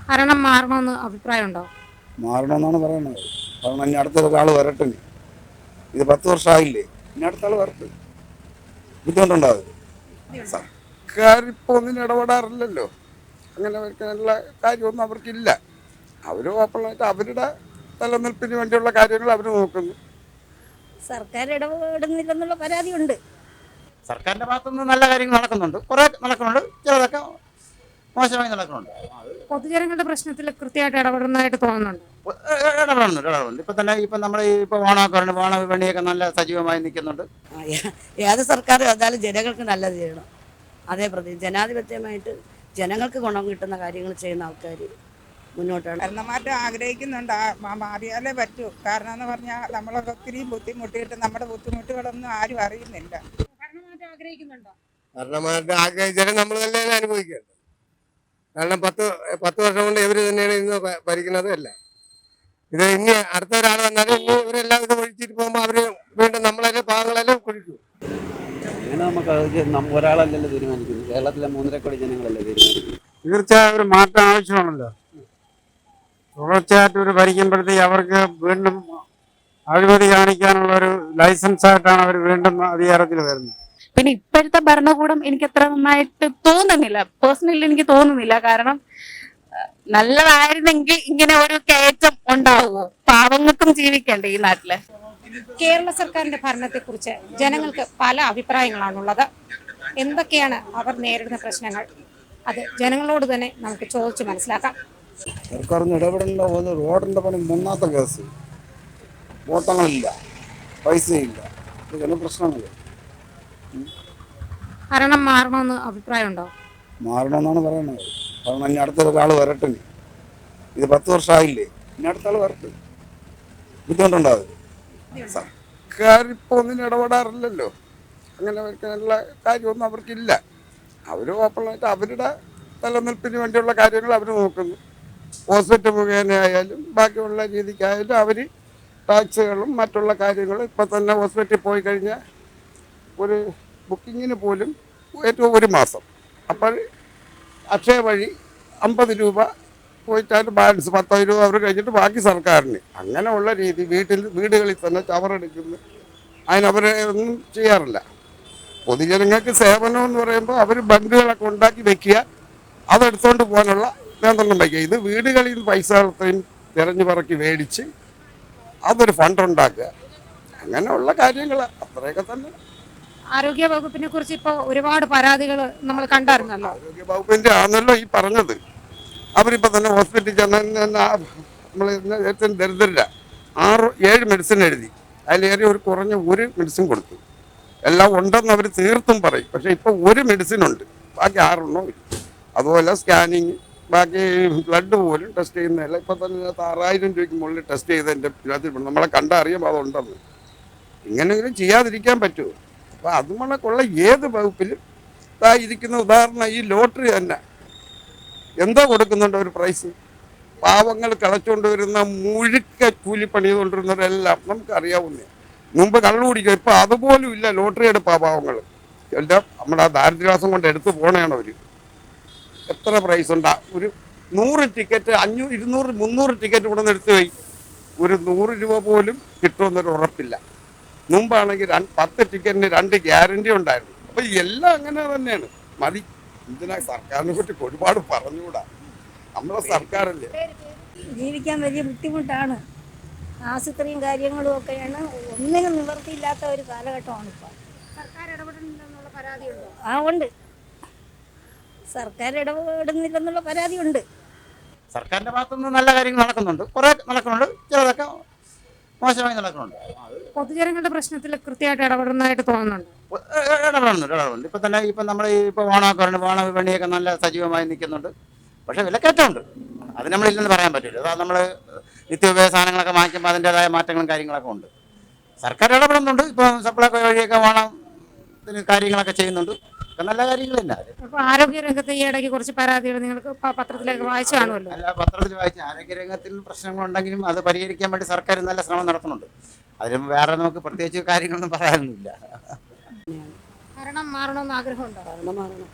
ഭരണം മാറണമെന്ന് അഭിപ്രായമുണ്ടോ? മാറണമെന്നാണ് പറയുന്നത്. കാരണം ഇനി അടുത്തൊരാൾ വരട്ടെ. ഇത് 10 വർഷമായില്ലേ, ഇനി അടുത്ത ആൾ വരട്ടെ. ബുദ്ധിമുട്ടുണ്ടാകും. സർക്കാർ ഇപ്പോൾ ഒന്നിനും ഇടപെടാറില്ലല്ലോ. അങ്ങനെ വയ്ക്കാനുള്ള കാര്യമൊന്നും അവർക്കില്ല. അവർ ഓപ്പണായിട്ട് അവരുടെ നിലനിൽപ്പിന് വേണ്ടിയുള്ള കാര്യങ്ങൾ അവർ നോക്കുന്നു. സർക്കാർ ഇടപെടുന്നില്ലെന്നുള്ള പരാതിയുണ്ട്. സർക്കാരിന്റെ ഭാഗത്തുനിന്ന് നല്ല കാര്യങ്ങൾ നടക്കുന്നുണ്ട്, കുറെ നടക്കുന്നുണ്ട്, ചിലതൊക്കെ മോശമായി നടക്കുന്നുണ്ട്. പൊതുജനങ്ങളുടെ പ്രശ്നത്തിൽ കൃത്യമായിട്ട് ഇടപെടുന്നതായിട്ട് തോന്നുന്നുണ്ട്. ഇടപെടുന്നുണ്ട്. ഇപ്പം നമ്മൾ ഇപ്പോൾ ഓണമൊക്കെ ഓണ വിപണിയൊക്കെ നല്ല സജീവമായി നിൽക്കുന്നുണ്ട്. ഏത് സർക്കാർ വന്നാലും ജനങ്ങൾക്ക് നല്ലത് ചെയ്യണം. അതേ പ്രതി ജനാധിപത്യമായിട്ട് ജനങ്ങൾക്ക് ഗുണം കിട്ടുന്ന കാര്യങ്ങൾ ചെയ്യുന്ന ആൾക്കാർ മുന്നോട്ടാണ്. ഭരണമാറ്റം ആഗ്രഹിക്കുന്നുണ്ട്. മാറിയാലേ പറ്റൂ. കാരണം എന്ന് പറഞ്ഞാൽ നമ്മളൊക്കെ ഒത്തിരി ബുദ്ധിമുട്ടിയിട്ട് നമ്മുടെ ബുദ്ധിമുട്ടുകളൊന്നും ആരും അറിയുന്നില്ല. ഭരണമാറ്റം ആഗ്രഹിക്കുന്നുണ്ടോ? ഭരണമാറ്റം ആഗ്രഹിച്ചാലും നമ്മൾ തന്നെയാണ് അനുഭവിക്കേണ്ടത്. കാരണം 10 വർഷം കൊണ്ട് ഇവർ തന്നെയാണ് ഇന്ന് ഭരിക്കുന്നത്. അല്ല, ഇത് ഇനി അടുത്ത ഒരാൾ വന്നാലും ഇനി ഇവരെല്ലാം ഇത് ഒഴിച്ചിട്ട് പോകുമ്പോൾ അവർ വീണ്ടും നമ്മളെല്ലാം പാവങ്ങളെല്ലാം കുഴിക്കും. അങ്ങനെ നമുക്ക് ഒരാളല്ലല്ലോ തീരുമാനിക്കുന്നത്. കേരളത്തിലെ 3.5 കോടി ജനങ്ങളല്ലേ തീരുമാനിക്കുന്നത്. തീർച്ചയായും ഒരു മാറ്റം ആവശ്യമാണല്ലോ. തുടർച്ചയായിട്ട് ഒരു ഭരിക്കുമ്പോഴത്തേക്ക് അവർക്ക് വീണ്ടും അഴിമതി കാണിക്കാനുള്ള ഒരു ലൈസൻസ് ആയിട്ടാണ് അവർ വീണ്ടും അധികാരത്തിൽ വരുന്നത്. പിന്നെ ഇപ്പോഴത്തെ ഭരണകൂടം എനിക്ക് അത്ര നന്നായിട്ട് തോന്നുന്നില്ല. പേഴ്സണലി എനിക്ക് തോന്നുന്നില്ല. കാരണം നല്ലതായിരുന്നെങ്കിൽ ഇങ്ങനെ ഒരു കയറ്റം ഉണ്ടാവുമോ? പാവങ്ങൾക്കും ജീവിക്കണ്ടേ ഈ നാട്ടില്. കേരള സർക്കാരിന്റെ ഭരണത്തെക്കുറിച്ച് ജനങ്ങൾക്ക് പല അഭിപ്രായങ്ങളാണുള്ളത്. എന്തൊക്കെയാണ് അവർ നേരിടുന്ന പ്രശ്നങ്ങൾ? അത് ജനങ്ങളോട് തന്നെ നമുക്ക് ചോദിച്ചു മനസ്സിലാക്കാം. സർക്കാരിന് ഇടപെടേണ്ട പോലെ റോഡിൻ്റെ പണി മൂന്നാമത്തെ കേസ്. ഓട്ടങ്ങളില്ല, പൈസയില്ല, ഇതൊക്കെ പ്രശ്നങ്ങൾ. ഭരണം മാറണമെന്ന് അഭിപ്രായമുണ്ടോ? മാറണമെന്നാണ് പറയുന്നത്. കാരണം ഇനി അടുത്തൊരാൾ വരട്ടെ. ഇത് 10 വർഷമായില്ലേ, ഇനി അടുത്ത ആൾ വരട്ടെ. ബുദ്ധിമുട്ടുണ്ടാകും. സർക്കാർ ഇപ്പോൾ ഒന്നിനും ഇടപെടാറില്ലല്ലോ. അങ്ങനെ വയ്ക്കാനുള്ള കാര്യമൊന്നും അവർക്കില്ല. അവർ ഓപ്പണായിട്ട് അവരുടെ നിലനിൽപ്പിന് വേണ്ടിയുള്ള കാര്യങ്ങൾ അവർ നോക്കുന്നു. ഹോസ്പിറ്റൽ മുഖേനയായാലും ബാക്കിയുള്ള രീതിക്കായാലും അവർ ടാക്സുകളും മറ്റുള്ള കാര്യങ്ങളും. ഇപ്പം തന്നെ ഹോസ്പിറ്റലിൽ പോയി കഴിഞ്ഞാൽ ഒരു ബുക്കിങ്ങിന് പോലും ഏറ്റവും 1 മാസം. അപ്പോൾ അക്ഷയ വഴി 50 രൂപ പോയിട്ടാണ് ബാലൻസ് 10 രൂപ അവർ കഴിഞ്ഞിട്ട് ബാക്കി സർക്കാരിന്. അങ്ങനെയുള്ള രീതി വീടുകളിൽ തന്നെ ചവറെടുക്കുന്നു. അതിനവരെ ഒന്നും ചെയ്യാറില്ല. പൊതുജനങ്ങൾക്ക് സേവനം എന്ന് പറയുമ്പോൾ അവർ ബങ്കുകളൊക്കെ ഉണ്ടാക്കി വെക്കുക, അതെടുത്തുകൊണ്ട് പോകാനുള്ള നിയന്ത്രണം വയ്ക്കുക. ഇത് വീടുകളിൽ പൈസ തിരഞ്ഞു പറക്കി മേടിച്ച് അതൊരു ഫണ്ട് ഉണ്ടാക്കുക, അങ്ങനെയുള്ള കാര്യങ്ങൾ അത്രയൊക്കെ തന്നെ. ആരോഗ്യ വകുപ്പിനെ കുറിച്ച് ഇപ്പോൾ ഒരുപാട് പരാതികൾ നമ്മൾ കണ്ടായിരുന്നല്ലോ. ആരോഗ്യ വകുപ്പിൻ്റെ ആണല്ലോ ഈ പറഞ്ഞത്. അവരിപ്പോൾ തന്നെ ഹോസ്പിറ്റലിൽ ചെന്ന് നമ്മൾ ഏറ്റവും ദരിദ്രര 6-7 മെഡിസിൻ എഴുതി, അതിലേറെ ഒരു കുറഞ്ഞ ഒരു മെഡിസിൻ കൊടുത്തു. എല്ലാം ഉണ്ടെന്ന് അവർ തീർത്തും പറയും. പക്ഷേ ഇപ്പോൾ ഒരു മെഡിസിൻ ഉണ്ട്, ബാക്കി 6 ഇല്ല. അതുപോലെ സ്കാനിങ്, ബാക്കി ബ്ലഡ് പോലും ടെസ്റ്റ് ചെയ്യുന്നതല്ല. ഇപ്പം തന്നെ 6000 രൂപയ്ക്ക് മുകളിൽ ടെസ്റ്റ് ചെയ്തതിൻ്റെ നമ്മളെ കണ്ടറിയാം അതുണ്ടെന്ന്. ഇങ്ങനെയെങ്കിലും ചെയ്യാതിരിക്കാൻ പറ്റുമോ? അപ്പോൾ അതുമുള്ള ഏത് വകുപ്പിലും ഇരിക്കുന്ന ഉദാഹരണം ഈ ലോട്ടറി തന്നെ എന്തോ കൊടുക്കുന്നുണ്ട് ഒരു പ്രൈസ്. പാവങ്ങൾ കളച്ചുകൊണ്ട് വരുന്ന മുഴുക്ക കൂലിപ്പണി ചെയ്തുകൊണ്ടിരുന്നവരെല്ലാം നമുക്കറിയാവുന്നേ. മുമ്പ് കള്ളു കുടിക്കുക, ഇപ്പം അതുപോലും ഇല്ല. ലോട്ടറി എടുപ്പാ പാവങ്ങൾ എല്ലാം നമ്മുടെ ദാരിദ്ര്യവാസം കൊണ്ട് എടുത്തു പോകണേണ് അവർ. എത്ര പ്രൈസ് ഉണ്ടാ? ഒരു 100 ടിക്കറ്റ് 500, 200, 300 ടിക്കറ്റ് ഇവിടെ നിന്ന് എടുത്തു പോയി ഒരു 100 രൂപ പോലും കിട്ടുമെന്നൊരു ഉറപ്പില്ല. മുമ്പാണെങ്കിൽ 10 ടിക്കറ്റിന് 2 ഗ്യാരണ്ടി ഉണ്ടായിരുന്നു. അപ്പം എല്ലാം അങ്ങനെ തന്നെയാണ്. മതി. ഇതിനാ സർക്കാരിനെ പറ്റി ഒരുപാട് പറഞ്ഞുകൂടാ. നമ്മളെ സർക്കാരല്ലേ. ജീവിക്കാൻ വലിയ ബുദ്ധിമുട്ടാണ്. ആശുപത്രിയും കാര്യങ്ങളും ഒക്കെയാണ്. ഒന്നിനും നിവൃത്തിയില്ലാത്ത ഒരു കാലഘട്ടമാണ് ഇപ്പോൾ. സർക്കാർ ഇടപെടുന്നില്ലെന്നുള്ള പരാതിയുണ്ടോ? ഉണ്ട്. സർക്കാർ ഇടപെടുന്നില്ലെന്നുള്ള പരാതിയുണ്ട്. സർക്കാരിന്റെ ഭാഗത്തുനിന്ന് നല്ല കാര്യങ്ങൾ നടക്കുന്നുണ്ട്, കുറെ നടക്കുന്നുണ്ട്, ചിലതൊക്കെ മോശമായി നടക്കുന്നുണ്ട്. പൊതുജനങ്ങളുടെ പ്രശ്നത്തിൽ കൃത്യമായിട്ട് ഇടപെടുന്നതായിട്ട് തോന്നുന്നുണ്ട്. ഇടപെടുന്നുണ്ട്. ഇപ്പം നമ്മൾ ഇപ്പോൾ ഓണമൊക്കെ ഓണ വിപണിയൊക്കെ നല്ല സജീവമായി നിൽക്കുന്നുണ്ട്. പക്ഷേ വിലക്കയറ്റമുണ്ട്, അത് നമ്മളില്ലെന്ന് പറയാൻ പറ്റില്ല. അതാ നമ്മൾ നിത്യോപയോഗ സാധനങ്ങളൊക്കെ വാങ്ങിക്കുമ്പോൾ അതിൻ്റെതായ മാറ്റങ്ങളും കാര്യങ്ങളൊക്കെ ഉണ്ട്. സർക്കാർ ഇടപെടുന്നുണ്ട്. ഇപ്പോൾ സപ്ലൈകോ വഴിയൊക്കെ ഓണത്തിന് കാര്യങ്ങളൊക്കെ ചെയ്യുന്നുണ്ട്. ഒക്കെ നല്ല കാര്യങ്ങൾ തന്നെ. അപ്പോൾ ആരോഗ്യരംഗത്ത് ഈ ഇടയ്ക്ക് കുറച്ച് പരാതികൾ നിങ്ങൾക്ക് പത്രത്തിലൊക്കെ വായിച്ചു കാണുമല്ലോ. അല്ല, പത്രത്തിൽ വായിച്ച ആരോഗ്യരംഗത്തിൽ പ്രശ്നങ്ങളുണ്ടെങ്കിലും അത് പരിഹരിക്കാൻ വേണ്ടി സർക്കാർ നല്ല ശ്രമം നടത്തുന്നുണ്ട്. അതിലും വേറെ നമുക്ക് പ്രത്യേകിച്ച് കാര്യങ്ങളൊന്നും പറയാനൊന്നുമില്ല. ഭരണം മാറണമെന്ന് ആഗ്രഹമുണ്ടോ?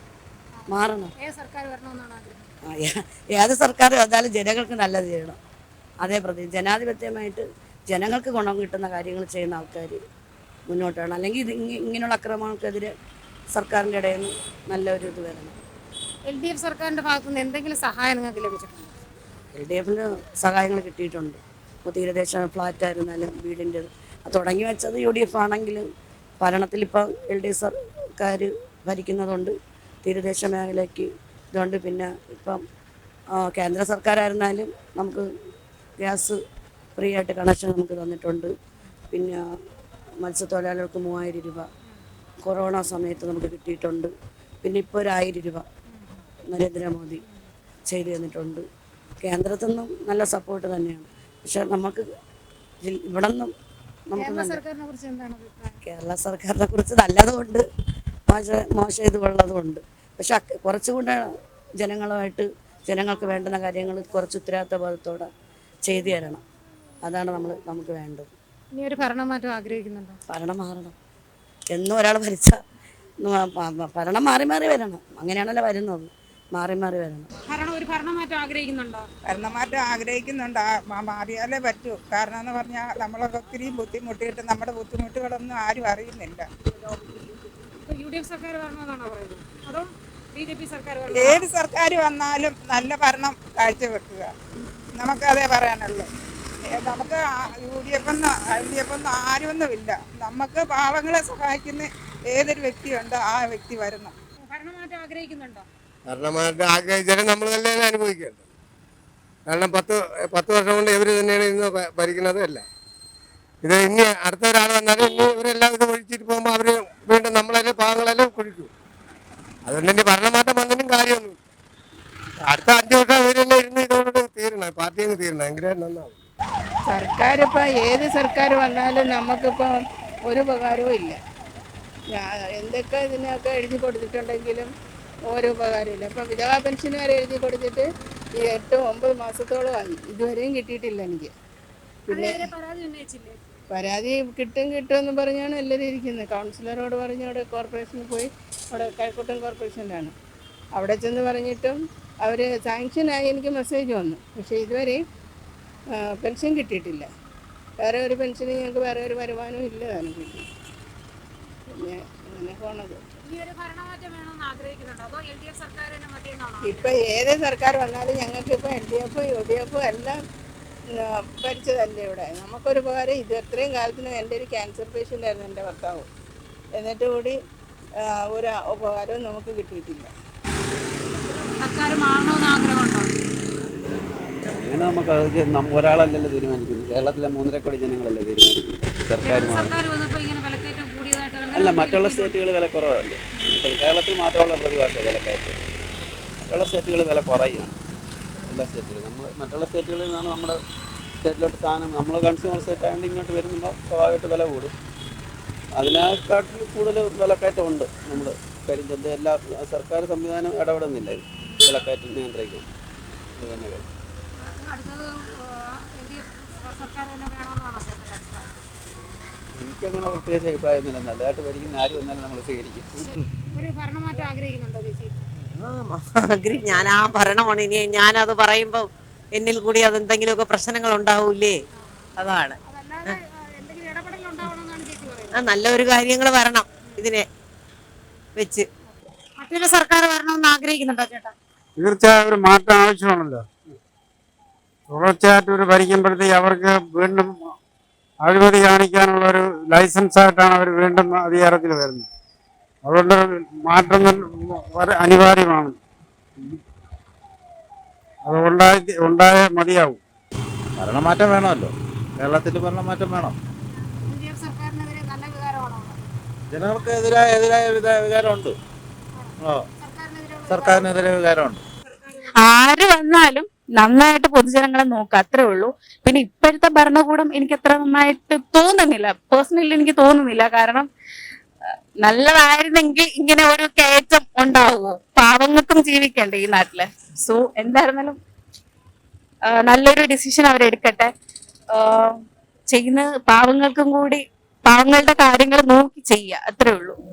മാറണം. ഏത് സർക്കാർ വരണമെന്നാണ് ആഗ്രഹം? ഏത് സർക്കാർ വന്നാലും ജനങ്ങൾക്ക് നല്ലത് ചെയ്യണം. അതേ ജനാധിപത്യമായിട്ട് ജനങ്ങൾക്ക് ഗുണം കിട്ടുന്ന കാര്യങ്ങൾ ചെയ്യുന്ന ആൾക്കാർ മുന്നോട്ട് വേണം. അല്ലെങ്കിൽ ഇങ്ങനെയുള്ള അക്രമങ്ങൾക്കെതിരെ സർക്കാരിൻ്റെ ഇടയിൽ നിന്ന് നല്ലൊരു ഇത് വരണം. LDF സർക്കാരിന്റെ ഭാഗത്തുനിന്ന് എന്തെങ്കിലും സഹായം നിങ്ങൾക്ക് ലഭിച്ചിട്ടുണ്ടോ? LDF സഹായങ്ങൾ കിട്ടിയിട്ടുണ്ട്. ഇപ്പോൾ തീരദേശ ഫ്ലാറ്റായിരുന്നാലും വീടിൻ്റെ തുടങ്ങി വെച്ചത് UDF ആണെങ്കിലും ഭരണത്തിൽ ഇപ്പോൾ LDF സർക്കാർ ഭരിക്കുന്നതുകൊണ്ട് തീരദേശ മേഖലയ്ക്ക് ഇതുകൊണ്ട്. പിന്നെ ഇപ്പം കേന്ദ്ര സർക്കാരായിരുന്നാലും നമുക്ക് ഗ്യാസ് ഫ്രീ ആയിട്ട് കണക്ഷൻ നമുക്ക് തന്നിട്ടുണ്ട്. പിന്നെ മത്സ്യത്തൊഴിലാളികൾക്ക് 3000 രൂപ കൊറോണ സമയത്ത് നമുക്ക് കിട്ടിയിട്ടുണ്ട്. പിന്നെ ഇപ്പോൾ ഒരു 1000 രൂപ നരേന്ദ്രമോദി ചെയ്തു തന്നിട്ടുണ്ട്. കേന്ദ്രത്തിൽ നിന്നും നല്ല സപ്പോർട്ട് തന്നെയാണ്. പക്ഷെ നമുക്ക് ഇവിടെ നിന്നും നമുക്ക് സർക്കാരിനെ കുറിച്ച് എന്താണ് അഭിപ്രായം? കേരള സർക്കാരിനെ കുറിച്ച് നല്ലതുകൊണ്ട് മോശം ഇതുള്ളതുകൊണ്ട്. പക്ഷെ കുറച്ചുകൂടെ ജനങ്ങൾക്ക് വേണ്ടുന്ന കാര്യങ്ങൾ കുറച്ച് ഉത്തരവാദിത്തബോധത്തോടെ ചെയ്തു തരണം. അതാണ് നമുക്ക് വേണ്ടത്. ഇനി ഒരു ഭരണമാറ്റം ആഗ്രഹിക്കുന്നുണ്ടോ? ഭരണം മാറണം. എന്നും ഒരാൾ ഭരിച്ച ഭരണം മാറി മാറി വരണം. അങ്ങനെയാണല്ലോ വരുന്നത്, മാറി മാറി വരണം. ഒരു ഭരണമാറ്റം ആഗ്രഹിക്കുന്നുണ്ടോ? ഭരണമാറ്റം ആഗ്രഹിക്കുന്നുണ്ട്. മാറിയാലേ പറ്റൂ. കാരണം എന്ന് പറഞ്ഞാൽ നമ്മളൊക്കെ ഒത്തിരി ബുദ്ധിമുട്ടിയിട്ട് നമ്മുടെ ബുദ്ധിമുട്ടുകളൊന്നും ആരും അറിയുന്നില്ല. UDF സർക്കാർ വരണമെന്നാണോ പറയുന്നത്? അതോ BJP സർക്കാർ? ഏത് സർക്കാർ വന്നാലും നല്ല ഭരണം കാഴ്ചവെക്കുക, നമുക്കതേ പറയാനുള്ളൂ. നമുക്ക് LDF ഒന്നും ആരുമൊന്നുമില്ല. നമുക്ക് പാവങ്ങളെ സഹായിക്കുന്ന ഏതൊരു വ്യക്തിയുണ്ടോ ആ വ്യക്തി വരണം. ഭരണമാറ്റം ആഗ്രഹിക്കുന്നുണ്ടോ? ഭരണമാറ്റം ആഗ്രഹിച്ചാലും നമ്മൾ തന്നെ അനുഭവിക്കേണ്ടത്. കാരണം 10 വർഷം കൊണ്ട് ഇവർ തന്നെയാണ് ഇന്ന് ഭരിക്കുന്നത് അല്ല. ഇത് ഇനി അടുത്ത ഒരാൾ വന്നാലും ഇനി ഇവരെല്ലാം ഇത് ഒഴിച്ചിട്ട് പോകുമ്പോൾ അവർ വീണ്ടും നമ്മളെല്ലാം പാവങ്ങളെല്ലാം കുഴിക്കും. അതുകൊണ്ട് ഇനി ഭരണമാറ്റം വന്നതിനും കാര്യമൊന്നും. അടുത്ത 5 വർഷം ഇവരെല്ലാം ഇരുന്ന് ഇതോട് തീരണം, പാർട്ടി അങ്ങ് തീരണം. എങ്കിലേ നന്നാവും. സർക്കാർ ഇപ്പം ഏത് സർക്കാർ വന്നാലും നമുക്കിപ്പം ഒരു ഉപകാരവും ഇല്ല. എന്തൊക്കെ ഇതിനൊക്കെ എഴുതി കൊടുത്തിട്ടുണ്ടെങ്കിലും ഓരോ ഉപകാരമില്ല. ഇപ്പം വിധവാ പെൻഷൻ വരെ എഴുതി കൊടുത്തിട്ട് ഈ 8-9 മാസത്തോളമായി ഇതുവരെയും കിട്ടിയിട്ടില്ല എനിക്ക്. പിന്നെ പരാതി കിട്ടുമെന്ന് പറഞ്ഞാണ് എല്ലാവരും ഇരിക്കുന്നത്. കൗൺസിലറോട് പറഞ്ഞ് അവിടെ കോർപ്പറേഷനിൽ പോയി, അവിടെ കഴക്കൂട്ടം കോർപ്പറേഷനിലാണ്, അവിടെ ചെന്ന് പറഞ്ഞിട്ടും അവർ സാങ്ഷനായി എനിക്ക് മെസ്സേജ് വന്നു. പക്ഷേ ഇതുവരെ പെൻഷൻ കിട്ടിയിട്ടില്ല. വേറെ ഒരു പെൻഷന് ഞങ്ങൾക്ക് വേറെ ഒരു വരുമാനവും ഇല്ല എനിക്ക്. പിന്നെ അങ്ങനെ പോണത്. ഇപ്പം ഏത് സർക്കാർ വന്നാലും ഞങ്ങൾക്ക് ഇപ്പം LDF UDF എല്ലാം ഭരിച്ചതല്ലേ ഇവിടെ. നമുക്കൊരു ഉപകാരം ഇത് എത്രയും കാലത്തിന് എൻ്റെ ഒരു ക്യാൻസർ പേഷ്യൻ്റ് ആയിരുന്നു എൻ്റെ ഭർത്താവ്. എന്നിട്ട് കൂടി ഒരു ഉപകാരവും നമുക്ക് കിട്ടിയിട്ടില്ല. അങ്ങനെ നമുക്ക് ഒരാളല്ലല്ലോ തീരുമാനിക്കുന്നത്. കേരളത്തിലെ 1.5 കോടി ജനങ്ങളല്ലേ തീരുമാനിക്കുന്നത്. സർക്കാർ അല്ല, മറ്റുള്ള സ്റ്റേറ്റുകൾ വില കുറവല്ലേ. കേരളത്തിൽ മാത്രമുള്ള പ്രതിഭാസം വിലക്കയറ്റം. മറ്റുള്ള സ്റ്റേറ്റുകൾ വില കുറയുകയാണ്. എല്ലാ സ്റ്റേറ്റുകളും മറ്റുള്ള സ്റ്റേറ്റുകളിൽ നിന്നാണ് നമ്മുടെ സ്റ്റേറ്റിലോട്ട് സാധനം, നമ്മൾ കൺസ്യൂമർ സ്റ്റേറ്റ് ആയതുകൊണ്ട് ഇങ്ങോട്ട് വരുമ്പോൾ സ്വാഭാവികമായിട്ട് വില കൂടും. അതിനെക്കാട്ടിൽ കൂടുതൽ വിലക്കയറ്റം ഉണ്ട്. നമ്മൾ കരിഞ്ചന്ത എല്ലാ സർക്കാർ സംവിധാനം ഇടപെടുന്നില്ല വിലക്കയറ്റം നിയന്ത്രിക്കും. ഇത് തന്നെ കാര്യം. എനിക്കങ്ങനെ പ്രത്യേകിച്ച് അഭിപ്രായമൊന്നുമില്ല. നല്ലതായിട്ട് ഭരിക്കുന്ന ആര് വന്നാലും നമ്മൾ സ്വീകരിക്കും. ഞാൻ ആ ഭരണമാണ്. ഇനി ഞാനത് പറയുമ്പോൾ എന്നിൽ കൂടി അതെന്തെങ്കിലുമൊക്കെ പ്രശ്നങ്ങൾ ഉണ്ടാവൂലേ? അതാണ് നല്ലൊരു കാര്യങ്ങൾ വരണം ഇതിനെ വെച്ച്. മറ്റൊരു സർക്കാർ വരണമെന്ന് ആഗ്രഹിക്കുന്നുണ്ടോ ചേട്ടാ? തീർച്ചയായും ഒരു മാറ്റം ആവശ്യമാണല്ലോ. തുടർച്ചയായിട്ട് ഒരു ഭരിക്കുമ്പോഴത്തേക്ക് അവർക്ക് വീണ്ടും അഴിമതി കാണിക്കാനുള്ള ഒരു ലൈസൻസ് ആയിട്ടാണ് അവർ വീണ്ടും അധികാരത്തിൽ വരുന്നത്. അതുകൊണ്ട് മാറ്റങ്ങൾ അനിവാര്യമാണ്. അത് ഉണ്ടായേ മതിയാവും. ഭരണമാറ്റം വേണമല്ലോ. കേരളത്തിൽ ഭരണമാറ്റം വേണം. ജനങ്ങൾക്ക് എതിരായ വികാരമുണ്ട്. സർക്കാരിനെതിരെ വികാരമുണ്ട്. ആര് വന്നാലും നന്നായിട്ട് പൊതുജനങ്ങളെ നോക്കുക, അത്രേ ഉള്ളൂ. പിന്നെ ഇപ്പോഴത്തെ ഭരണകൂടം എനിക്ക് അത്ര നന്നായിട്ട് തോന്നുന്നില്ല. പേഴ്സണലി എനിക്ക് തോന്നുന്നില്ല. കാരണം നല്ലതായിരുന്നെങ്കിൽ ഇങ്ങനെ ഒരു കയറ്റം ഉണ്ടാവുമോ? പാവങ്ങൾക്കും ജീവിക്കണ്ടേ ഈ നാട്ടില്. സോ എന്തായിരുന്നാലും നല്ലൊരു ഡിസിഷൻ അവരെടുക്കട്ടെ. ചെയ്യുന്ന പാവങ്ങൾക്കും കൂടി, പാവങ്ങളുടെ കാര്യങ്ങൾ നോക്കി ചെയ്യുക, അത്രേ ഉള്ളൂ.